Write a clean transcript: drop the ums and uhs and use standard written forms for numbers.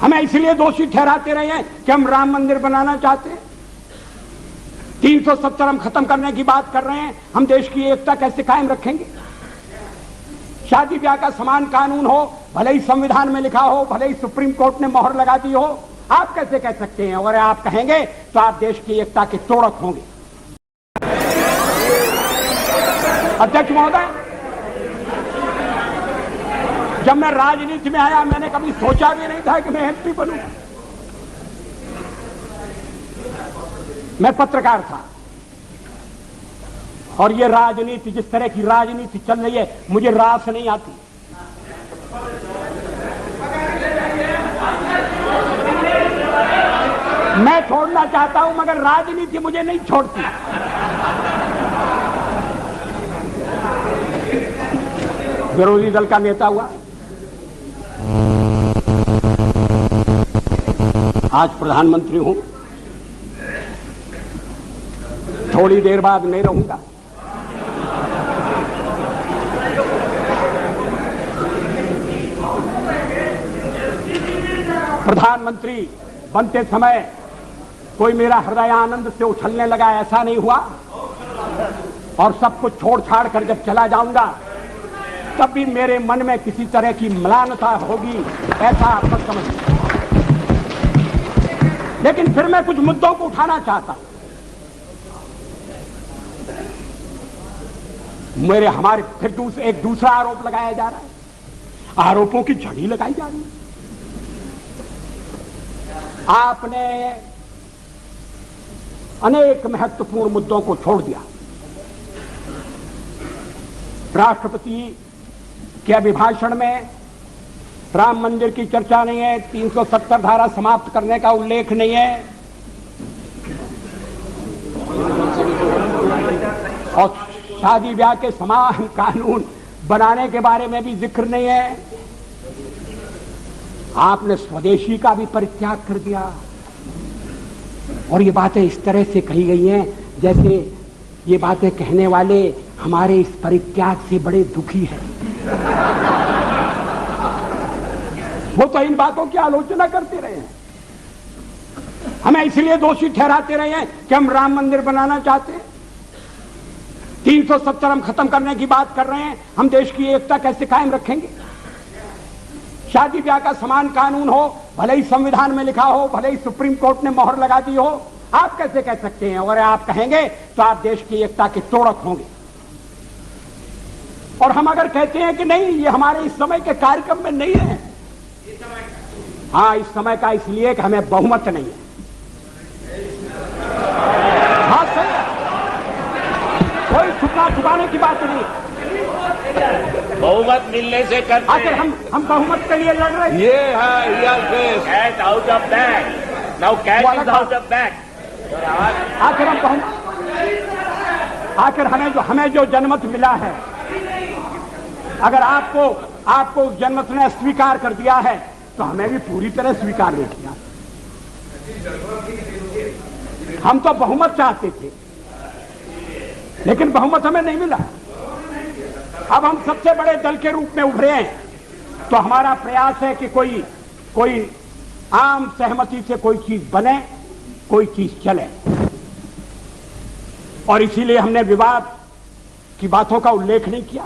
हमें इसलिए दोषी ठहराते रहे हैं कि हम राम मंदिर बनाना चाहते हैं। 370 हम खत्म करने की बात कर रहे हैं। हम देश की एकता कैसे कायम रखेंगे? शादी ब्याह का समान कानून हो, भले ही संविधान में लिखा हो, भले ही सुप्रीम कोर्ट ने मोहर लगा दी हो, आप कैसे कह सकते हैं? अगर आप कहेंगे तो आप देश की एकता के तोड़क होंगे। अध्यक्ष महोदय, जब मैं राजनीति में आया मैंने कभी सोचा भी नहीं था कि मैं एमपी बनूंगा। मैं पत्रकार था और ये राजनीति, जिस तरह की राजनीति चल रही है, मुझे रास नहीं आती। मैं छोड़ना चाहता हूं मगर राजनीति मुझे नहीं छोड़ती। विरोधी दल का नेता हुआ, आज प्रधानमंत्री हूं, थोड़ी देर बाद नहीं रहूंगा। प्रधानमंत्री बनते समय कोई मेरा हृदय आनंद से उछलने लगा, ऐसा नहीं हुआ। और सब कुछ छोड़ छाड़ कर जब चला जाऊंगा तब भी मेरे मन में किसी तरह की म्लानता होगी, ऐसा आप मत समझिए। लेकिन फिर मैं कुछ मुद्दों को उठाना चाहता हूं। हमारे फिर एक दूसरा आरोप लगाया जा रहा है, आरोपों की झड़ी लगाई जा रही है। आपने अनेक महत्वपूर्ण मुद्दों को छोड़ दिया। राष्ट्रपति के अभिभाषण में राम मंदिर की चर्चा नहीं है, 370 धारा समाप्त करने का उल्लेख नहीं है, और शादी ब्याह के समान कानून बनाने के बारे में भी जिक्र नहीं है। आपने स्वदेशी का भी परित्याग कर दिया और ये बातें इस तरह से कही गई हैं जैसे ये बातें कहने वाले हमारे इस परित्याग से बड़े दुखी हैं। वो तो इन बातों की आलोचना करते रहे हैं। हमें इसलिए दोषी ठहराते रहे हैं कि हम राम मंदिर बनाना चाहते हैं। 370 हम खत्म करने की बात कर रहे हैं। हम देश की एकता कैसे कायम रखेंगे? शादी ब्याह का समान कानून हो, भले ही संविधान में लिखा हो, भले ही सुप्रीम कोर्ट ने मोहर लगा दी हो, आप कैसे कह सकते हैं? अगर आप कहेंगे तो आप देश की एकता के तोड़क होंगे। और हम अगर कहते हैं कि नहीं, ये हमारे इस समय के कार्यक्रम में नहीं है, हाँ इस समय का इसलिए कि हमें बहुमत नहीं है। हाँ सही है, कोई छुपाने की बात नहीं है। बहुमत मिलने से करते आखिर हम बहुमत के लिए लड़ रहे हैं। ये है cash out of bag, now cash is out of bag. आखिर हमें जो जनमत मिला है, अगर आपको उस जनमत ने स्वीकार कर दिया है तो हमें भी पूरी तरह स्वीकार नहीं किया। हम तो बहुमत चाहते थे लेकिन बहुमत हमें नहीं मिला। अब हम सबसे बड़े दल के रूप में उभरे हैं तो हमारा प्रयास है कि कोई आम सहमति से कोई चीज बने, कोई चीज चले। और इसीलिए हमने विवाद की बातों का उल्लेख नहीं किया।